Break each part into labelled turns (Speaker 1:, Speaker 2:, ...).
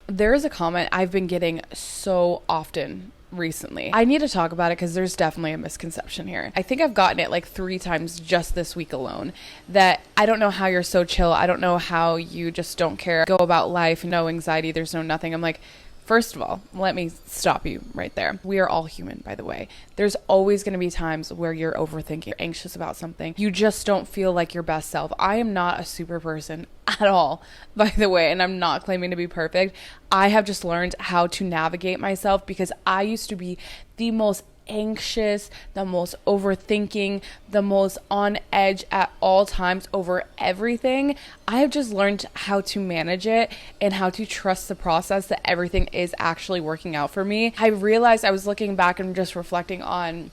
Speaker 1: There is a comment I've been getting so often recently. I need to talk about it because there's definitely a misconception here. I think I've gotten it like 3 times just this week alone, that I don't know how you're so chill. I don't know how you just don't care, go about life, no anxiety, there's no nothing. I'm like, first of all, let me stop you right there. We are all human, by the way. There's always going to be times where you're overthinking, anxious about something. You just don't feel like your best self. I am not a super person at all, by the way, and I'm not claiming to be perfect. I have just learned how to navigate myself because I used to be the most anxious, the most overthinking, the most on edge at all times over everything. I have just learned how to manage it and how to trust the process that everything is actually working out for me. I realized I was looking back and just reflecting on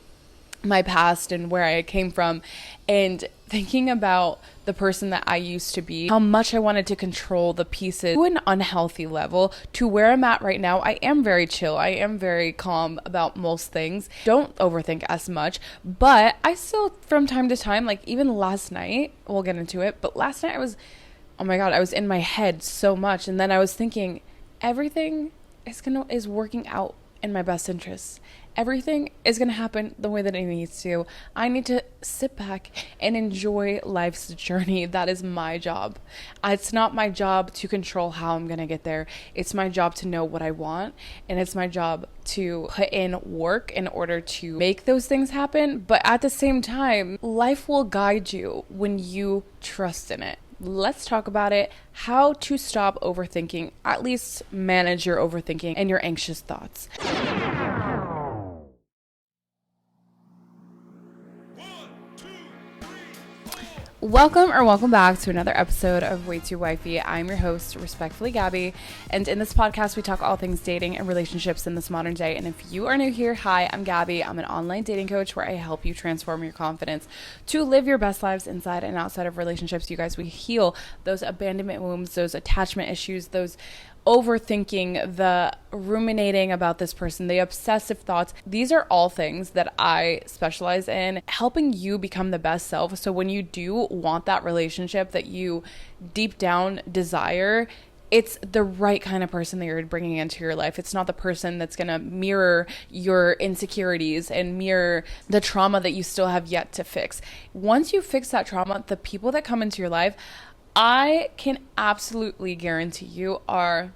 Speaker 1: my past and where I came from and thinking about the person that I used to be, how much I wanted to control the pieces to an unhealthy level to where I'm at right now. I am very chill. I am very calm about most things. Don't overthink as much, but I still from time to time, like even last night, we'll get into it, but last night oh my God, I was in my head so much. And then I was thinking everything is working out in my best interests. Everything is going to happen the way that it needs to. I need to sit back and enjoy life's journey. That is my job. It's not my job to control how I'm going to get there. It's my job to know what I want, and it's my job to put in work in order to make those things happen. But at the same time, life will guide you when you trust in it. Let's talk about it. How to stop overthinking, at least manage your overthinking and your anxious thoughts. Welcome back to another episode of Way Too Wifey. I'm your host, respectfully Gabby, and in this podcast we talk all things dating and relationships in this modern day. And if you are new here, hi, I'm Gabby. I'm an online dating coach where I help you transform your confidence to live your best lives inside and outside of relationships. You guys, we heal those abandonment wounds, those attachment issues, those overthinking, the ruminating about this person, the obsessive thoughts. These are all things that I specialize in, helping you become the best self. So when you do want that relationship that you deep down desire, it's the right kind of person that you're bringing into your life. It's not the person that's going to mirror your insecurities and mirror the trauma that you still have yet to fix. Once you fix that trauma, the people that come into your life, I can absolutely guarantee you are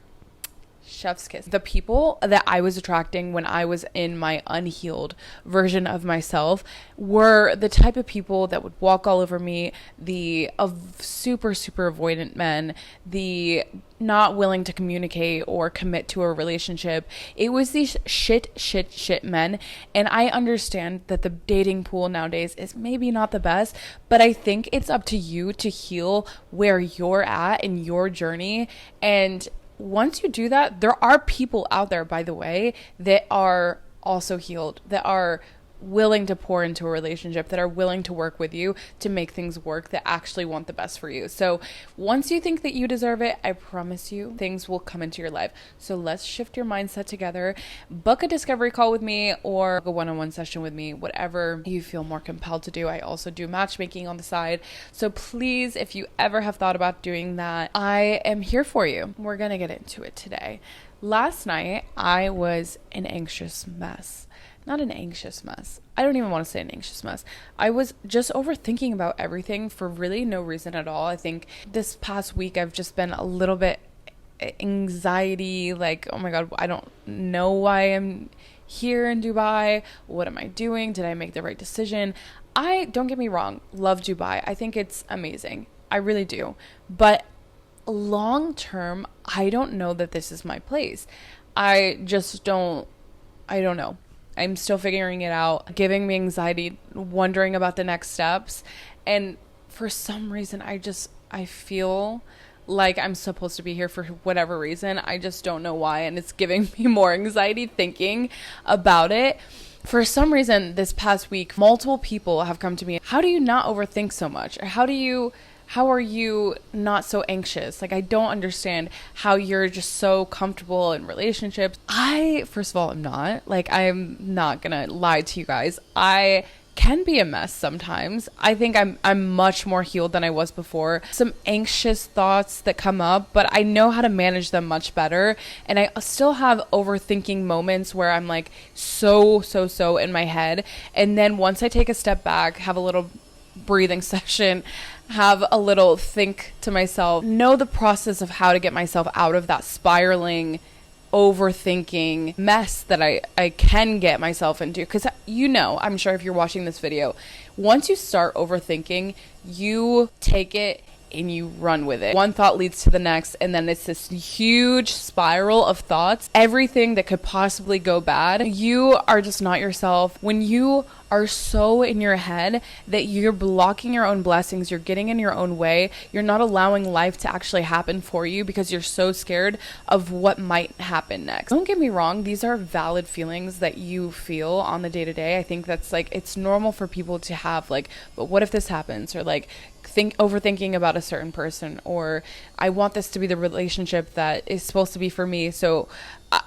Speaker 1: chef's kiss. The people that I was attracting when I was in my unhealed version of myself were the type of people that would walk all over me, the super avoidant men, the not willing to communicate or commit to a relationship. It was these shit men. And I understand that the dating pool nowadays is maybe not the best, but I think it's up to you to heal where you're at in your journey. And once you do that, there are people out there, by the way, that are also healed, that are willing to pour into a relationship, that are willing to work with you to make things work, that actually want the best for you. So once you think that you deserve it, I promise you things will come into your life. So let's shift your mindset together. Book a discovery call with me or a one-on-one session with me, whatever you feel more compelled to do. I also do matchmaking on the side. So please, if you ever have thought about doing that, I am here for you. We're going to get into it today. Last night, I was an anxious mess. Not an anxious mess. I don't even want to say an anxious mess. I was just overthinking about everything for really no reason at all. I think this past week I've just been a little bit anxiety, like, oh my God, I don't know why I'm here in Dubai. What am I doing? Did I make the right decision? Don't get me wrong, love Dubai. I think it's amazing. I really do. But long term, I don't know that this is my place. I don't know. I'm still figuring it out, giving me anxiety, wondering about the next steps. And for some reason, I feel like I'm supposed to be here for whatever reason. I just don't know why. And it's giving me more anxiety thinking about it. For some reason, this past week, multiple people have come to me. How do you not overthink so much? Or how are you not so anxious? Like, I don't understand how you're just so comfortable in relationships. First of all, I'm not. Like, I'm not gonna lie to you guys. I can be a mess sometimes. I think I'm much more healed than I was before. Some anxious thoughts that come up, but I know how to manage them much better. And I still have overthinking moments where I'm like so in my head. And then once I take a step back, have a little breathing session, have a little think to myself, know the process of how to get myself out of that spiraling overthinking mess that I can get myself into. Because I'm sure if you're watching this video, once you start overthinking, you take it and you run with it. One thought leads to the next, and then it's this huge spiral of thoughts, everything that could possibly go bad. You are just not yourself when you are so in your head that you're blocking your own blessings, you're getting in your own way, you're not allowing life to actually happen for you because you're so scared of what might happen next. Don't get me wrong, these are valid feelings that you feel on the day-to-day. I think that's like, it's normal for people to have like, but what if this happens? Or like overthinking about a certain person, or I want this to be the relationship that is supposed to be for me, so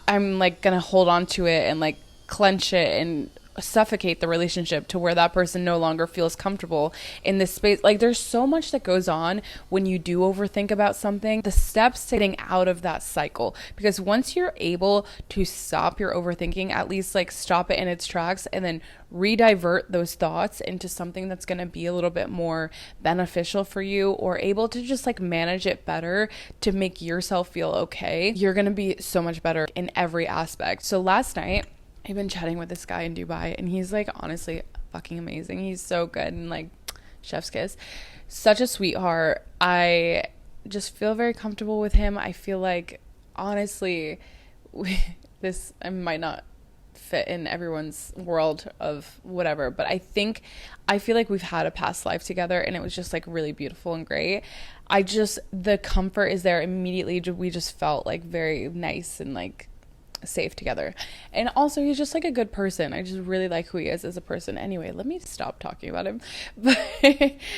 Speaker 1: I'm like gonna hold on to it and like clench it and suffocate the relationship to where that person no longer feels comfortable in this space. Like there's so much that goes on when you do overthink about something. The steps to getting out of that cycle, because once you're able to stop your overthinking, at least like stop it in its tracks and then re-divert those thoughts into something that's going to be a little bit more beneficial for you, or able to just like manage it better to make yourself feel okay, you're going to be so much better in every aspect. So last night I've been chatting with this guy in Dubai, and he's like honestly fucking amazing. He's so good, and like chef's kiss, such a sweetheart. I just feel very comfortable with him. I feel like honestly I might not fit in everyone's world of whatever, but I feel like we've had a past life together, and it was just like really beautiful and great. The comfort is there immediately. We just felt like very nice and like safe together. And also he's just like a good person. I just really like who he is as a person. Anyway, let me stop talking about him. But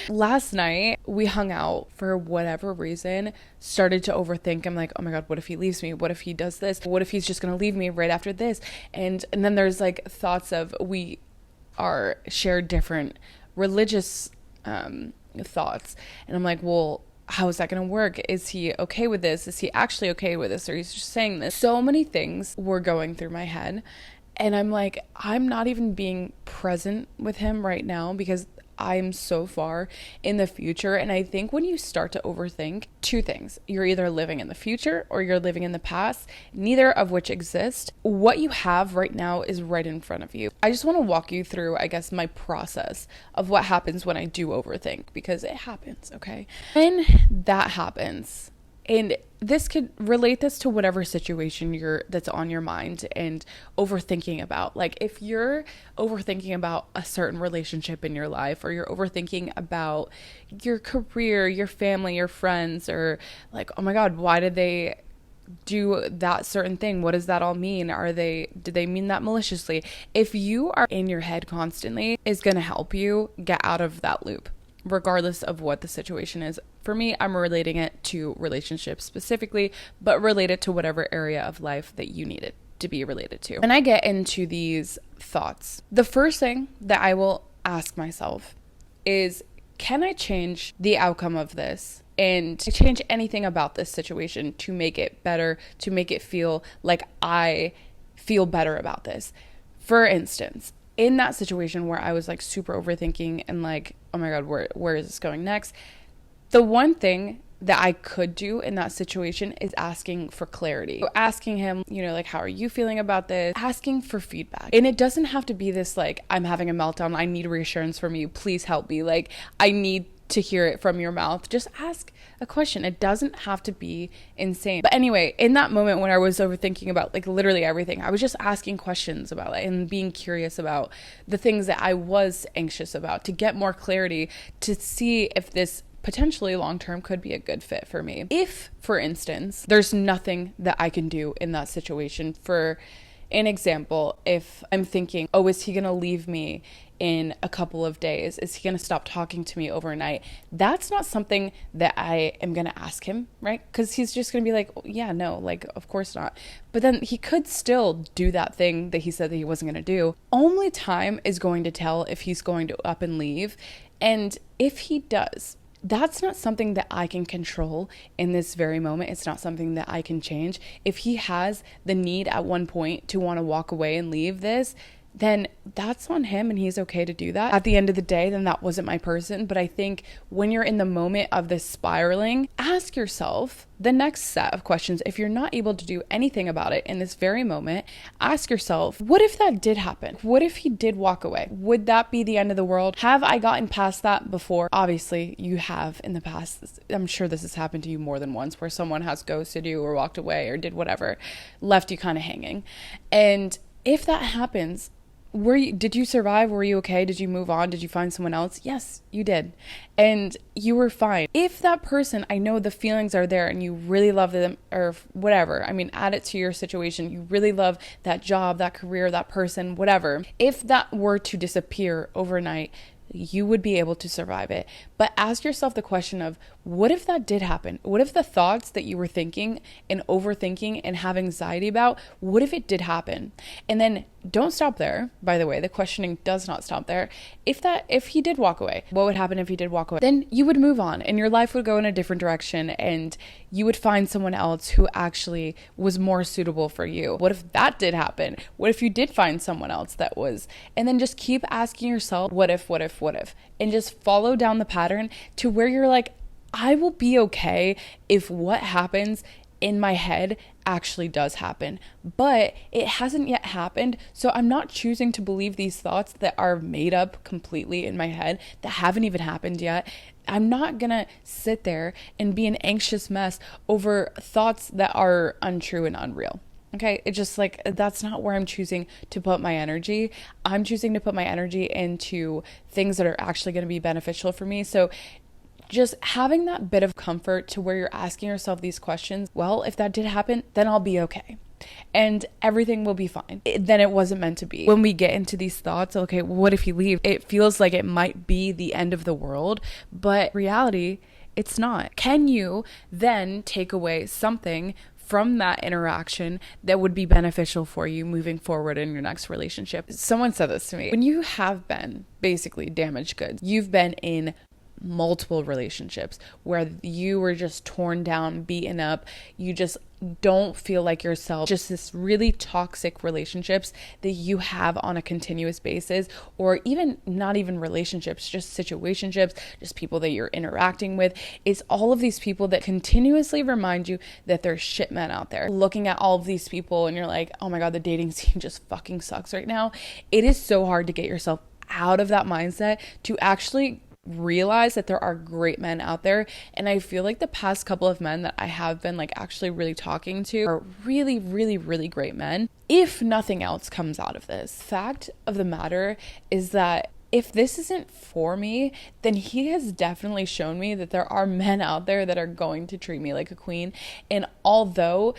Speaker 1: last night we hung out, for whatever reason, started to overthink. I'm like, oh my god, what if he leaves me? What if he does this? What if he's just gonna leave me right after this? And then there's like thoughts of, we are shared different religious thoughts, and I'm like, well, how is that going to work? Is he okay with this? Is he actually okay with this? Or he's just saying this? So many things were going through my head. And I'm like, I'm not even being present with him right now because I'm so far in the future. And I think when you start to overthink, two things: you're either living in the future or you're living in the past, neither of which exist. What you have right now is right in front of you. I just want to walk you through, I guess, my process of what happens when I do overthink, because it happens, okay? When that happens, and this could relate this to whatever situation that's on your mind and overthinking about. Like if you're overthinking about a certain relationship in your life, or you're overthinking about your career, your family, your friends, or like, oh my god, why did they do that certain thing? What does that all mean? Did they mean that maliciously? If you are in your head constantly, is going to help you get out of that loop, regardless of what the situation is. For me, I'm relating it to relationships specifically, but relate it to whatever area of life that you need it to be related to. When I get into these thoughts, the first thing that I will ask myself is, can I change the outcome of this and change anything about this situation to make it better, to make it feel like I feel better about this? For instance, in that situation where I was like super overthinking and like, oh my god, where is this going next? The one thing that I could do in that situation is asking for clarity. So asking him, like, how are you feeling about this? Asking for feedback. And it doesn't have to be this like, I'm having a meltdown, I need reassurance from you, please help me. Like, I need to hear it from your mouth. Just ask a question. It doesn't have to be insane. But anyway, in that moment when I was overthinking about like literally everything, I was just asking questions about it and being curious about the things that I was anxious about, to get more clarity, to see if this potentially long-term could be a good fit for me. If, for instance, there's nothing that I can do in that situation, for an example, if I'm thinking, oh, is he gonna leave me in a couple of days? Is he going to stop talking to me overnight? That's not something that I am going to ask him, right? Because he's just going to be like, yeah, no, like, of course not. But then he could still do that thing that he said that he wasn't going to do. Only time is going to tell if he's going to up and leave. And if he does, that's not something that I can control in this very moment. It's not something that I can change. If he has the need at one point to want to walk away and leave this, then that's on him and he's okay to do that. At the end of the day, then that wasn't my person. But I think when you're in the moment of this spiraling, ask yourself the next set of questions. If you're not able to do anything about it in this very moment, ask yourself, what if that did happen? What if he did walk away? Would that be the end of the world? Have I gotten past that before? Obviously, you have in the past. I'm sure this has happened to you more than once, where someone has ghosted you or walked away or did whatever, left you kind of hanging. And if that happens, did you survive? Were you okay? Did you move on? Did you find someone else? Yes, you did. And you were fine. If that person, I know the feelings are there and you really love them or whatever, I mean, add it to your situation. You really love that job, that career, that person, whatever. If that were to disappear overnight, you would be able to survive it. But ask yourself the question of, what if that did happen? What if the thoughts that you were thinking and overthinking and have anxiety about, what if it did happen? And then don't stop there. By the way, the questioning does not stop there. If he did walk away, what would happen if he did walk away? Then you would move on and your life would go in a different direction and you would find someone else who actually was more suitable for you. What if that did happen? What if you did find someone else that was? And then just keep asking yourself, what if? And just follow down the pattern to where you're like, I will be okay if what happens in my head actually does happen, but it hasn't yet happened. So I'm not choosing to believe these thoughts that are made up completely in my head that haven't even happened yet. I'm not gonna sit there and be an anxious mess over thoughts that are untrue and unreal. Okay, it's just like, that's not where I'm choosing to put my energy. I'm choosing to put my energy into things that are actually going to be beneficial for me. So just having that bit of comfort to where you're asking yourself these questions, well, if that did happen, then I'll be okay. And everything will be fine. Then it wasn't meant to be. When we get into these thoughts, okay, what if he leaves? It feels like it might be the end of the world, but reality, it's not. Can you then take away something from that interaction that would be beneficial for you moving forward in your next relationship? Someone said this to me. When you have been basically damaged goods, you've been in multiple relationships where you were just torn down, beaten up, you just don't feel like yourself, just this really toxic relationships that you have on a continuous basis, or even not even relationships, just situationships, just people that you're interacting with. It's all of these people that continuously remind you that there's shit men out there. Looking at all of these people and you're like, oh my God, the dating scene just fucking sucks right now. It is so hard to get yourself out of that mindset to actually realize that there are great men out there. And I feel like the past couple of men that I have been like actually really talking to are really, really, really great men. If nothing else comes out of this, fact of the matter is that if this isn't for me, then he has definitely shown me that there are men out there that are going to treat me like a queen. And although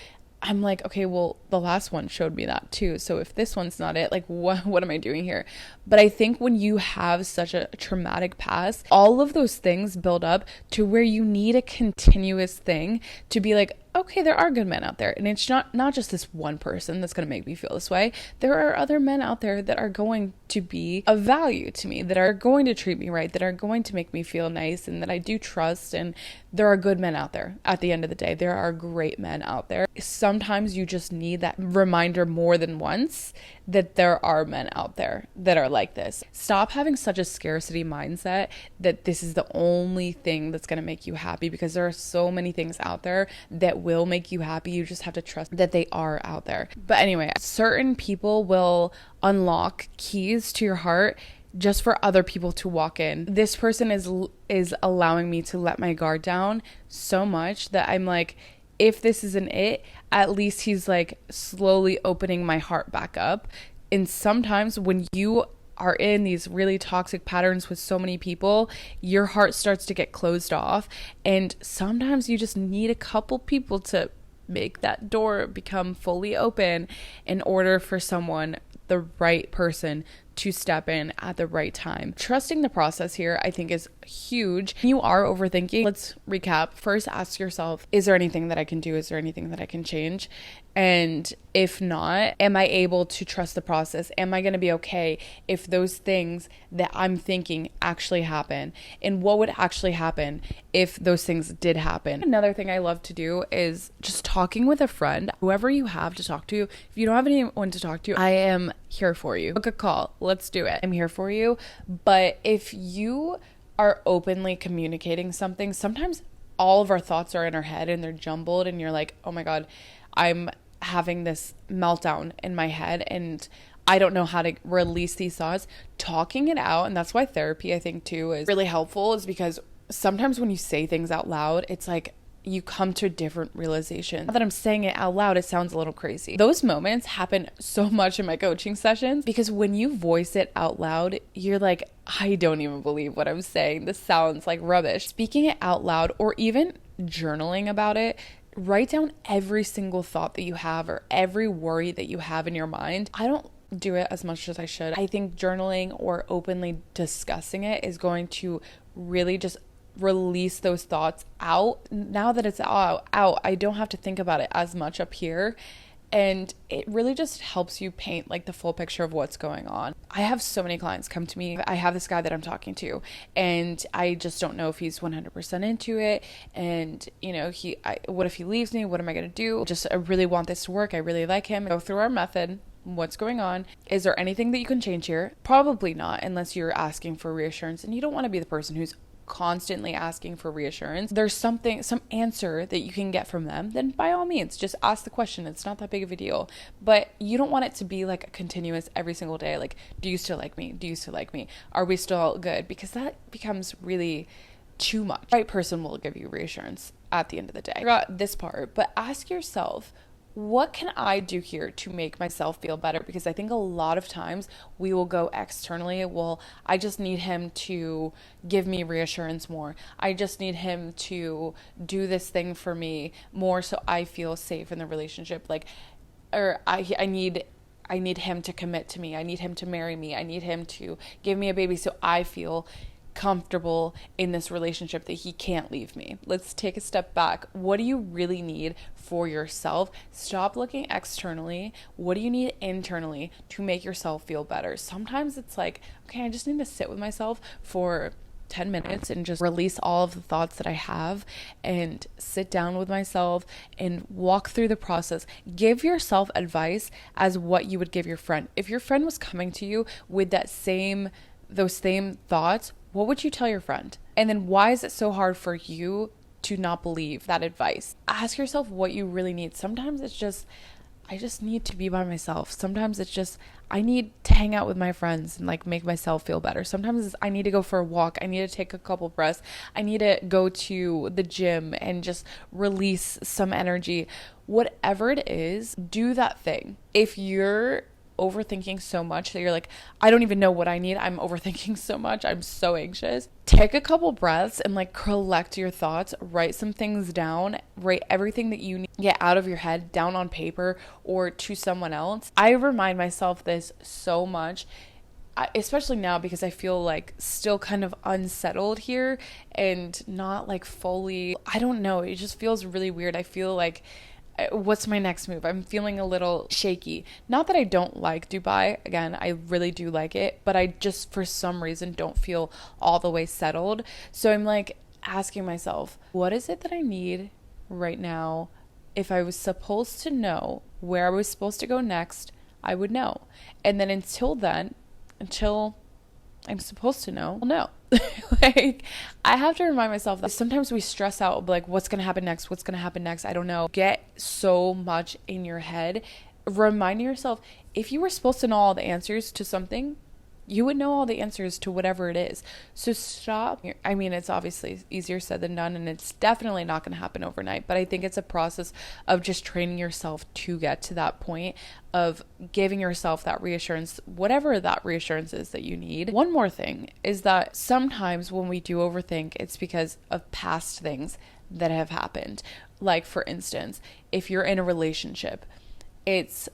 Speaker 1: I'm like, okay, well, the last one showed me that too. So if this one's not it, like, what am I doing here? But I think when you have such a traumatic past, all of those things build up to where you need a continuous thing to be like, okay, there are good men out there. And it's not just this one person that's going to make me feel this way. There are other men out there that are going to be of value to me, that are going to treat me right, that are going to make me feel nice and that I do trust. And there are good men out there. At the end of the day, there are great men out there. Sometimes you just need that reminder more than once that there are men out there that are like this. Stop having such a scarcity mindset that this is the only thing that's going to make you happy, because there are so many things out there that will make you happy. You just have to trust that they are out there. But anyway, certain people will unlock keys to your heart just for other people to walk in. This person is allowing me to let my guard down so much that I'm like, if this isn't it, at least he's like slowly opening my heart back up. And sometimes when you are in these really toxic patterns with so many people, your heart starts to get closed off. And sometimes you just need a couple people to make that door become fully open in order for someone, the right person, to step in at the right time. Trusting the process here, I think, is huge. You are overthinking. Let's recap. First, ask yourself, is there anything that I can do? Is there anything that I can change? And if not, am I able to trust the process? Am I going to be okay if those things that I'm thinking actually happen? And what would actually happen if those things did happen? Another thing I love to do is just talking with a friend, whoever you have to talk to. If you don't have anyone to talk to, I am here for you. Book a call. Let's do it. I'm here for you. But if you are openly communicating something, sometimes all of our thoughts are in our head and they're jumbled and you're like, oh my God, I'm having this meltdown in my head and I don't know how to release these thoughts. Talking it out, and that's why therapy, I think, too, is really helpful, is because sometimes when you say things out loud, it's like you come to a different realization. Now that I'm saying it out loud, it sounds a little crazy. Those moments happen so much in my coaching sessions because when you voice it out loud, you're like, I don't even believe what I'm saying. This sounds like rubbish. Speaking it out loud or even journaling about it, write down every single thought that you have or every worry that you have in your mind. I don't do it as much as I should. I think journaling or openly discussing it is going to really just release those thoughts out. Now that it's out, I don't have to think about it as much up here. And it really just helps you paint like the full picture of what's going on. I have so many clients come to me. I have this guy that I'm talking to and I just don't know if he's 100% into it. And what if he leaves me? What am I going to do? I really want this to work. I really like him. Go through our method. What's going on? Is there anything that you can change here? Probably not, unless you're asking for reassurance and you don't want to be the person who's constantly asking for reassurance. There's some answer that you can get from them, then by all means just ask the question. It's not that big of a deal, but you don't want it to be like a continuous every single day, like, do you still like me? Do you still like me? Are we still good? Because that becomes really too much. The right person will give you reassurance at the end of the day. I forgot this part, but ask yourself, what can I do here to make myself feel better? Because I think a lot of times we will go externally. Well, I just need him to give me reassurance more. I just need him to do this thing for me more so I feel safe in the relationship. I need him to commit to me. I need him to marry me. I need him to give me a baby so I feel comfortable in this relationship that he can't leave me. Let's take a step back. What do you really need for yourself? Stop looking externally. What do you need internally to make yourself feel better? Sometimes it's like, okay, I just need to sit with myself for 10 minutes and just release all of the thoughts that I have and sit down with myself and walk through the process. Give yourself advice as what you would give your friend. If your friend was coming to you with those same thoughts, what would you tell your friend? And then why is it so hard for you to not believe that advice? Ask yourself what you really need. Sometimes it's just, I just need to be by myself. Sometimes it's just, I need to hang out with my friends and like make myself feel better. Sometimes it's, I need to go for a walk. I need to take a couple breaths. I need to go to the gym and just release some energy. Whatever it is, do that thing. If you're overthinking so much that you're like, I don't even know what I need, I'm overthinking so much, I'm so anxious, take a couple breaths and like collect your thoughts, write some things down, write everything that you need to get out of your head down on paper or to someone else. I remind myself this so much, especially now because I feel like still kind of unsettled here and not like fully, I don't know, it just feels really weird. I feel like, what's my next move? I'm feeling a little shaky. Not that I don't like Dubai. Again, I really do like it, but I just for some reason don't feel all the way settled. So I'm like asking myself, what is it that I need right now? If I was supposed to know where I was supposed to go next, I would know. And then until I'm supposed to know, I'll know. Like, I have to remind myself that sometimes we stress out, like, what's going to happen next? What's going to happen next? I don't know. Get so much in your head. Reminding yourself, if you were supposed to know all the answers to something, you would know all the answers to whatever it is. So stop. I mean, it's obviously easier said than done, and it's definitely not going to happen overnight. But I think it's a process of just training yourself to get to that point of giving yourself that reassurance, whatever that reassurance is that you need. One more thing is that sometimes when we do overthink, it's because of past things that have happened. Like, for instance, if you're in a relationship, it's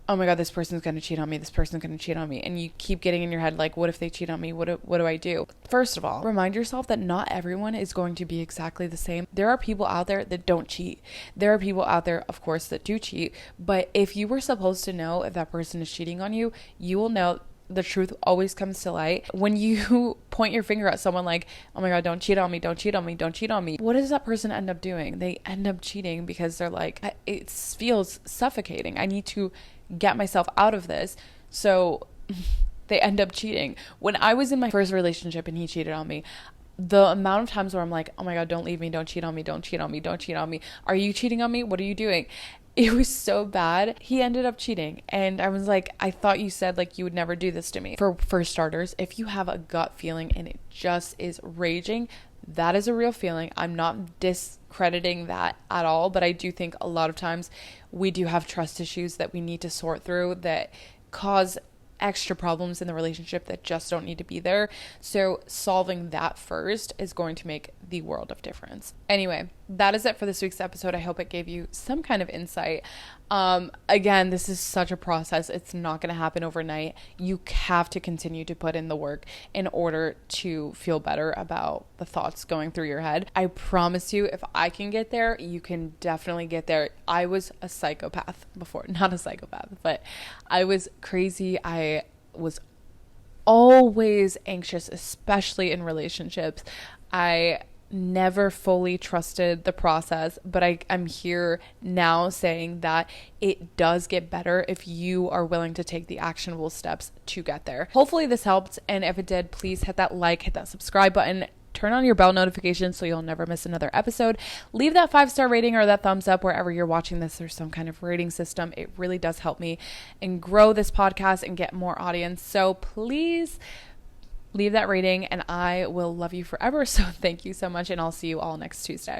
Speaker 1: oh my God, this person's going to cheat on me. This person's going to cheat on me. And you keep getting in your head, like, what if they cheat on me? What do I do? First of all, remind yourself that not everyone is going to be exactly the same. There are people out there that don't cheat. There are people out there, of course, that do cheat. But if you were supposed to know if that person is cheating on you, you will know. The truth always comes to light when you point your finger at someone like, oh my God, don't cheat on me, don't cheat on me, don't cheat on me. What does that person end up doing? They end up cheating because they're like, it feels suffocating. I need to get myself out of this. So they end up cheating. When I was in my first relationship and he cheated on me, the amount of times where I'm like, oh my God, don't leave me, don't cheat on me, don't cheat on me, don't cheat on me. Are you cheating on me? What are you doing? It was so bad. He ended up cheating. And I was like, I thought you said like you would never do this to me. For starters, if you have a gut feeling and it just is raging, that is a real feeling. I'm not discrediting that at all, but I do think a lot of times we do have trust issues that we need to sort through that cause extra problems in the relationship that just don't need to be there. So solving that first is going to make the world of difference. Anyway, that is it for this week's episode. I hope it gave you some kind of insight. Again, this is such a process. It's not going to happen overnight. You have to continue to put in the work in order to feel better about the thoughts going through your head. I promise you, if I can get there, you can definitely get there. I was a psychopath before, not a psychopath, but I was crazy. I was always anxious, especially in relationships. I never fully trusted the process, but I'm here now saying that it does get better if you are willing to take the actionable steps to get there. Hopefully this helped, and if it did, please hit that like, hit that subscribe button, turn on your bell notifications so you'll never miss another episode. Leave that 5-star rating or that thumbs up wherever you're watching this. There's some kind of rating system. It really does help me and grow this podcast and get more audience. So please leave that rating and I will love you forever. So thank you so much, and I'll see you all next Tuesday.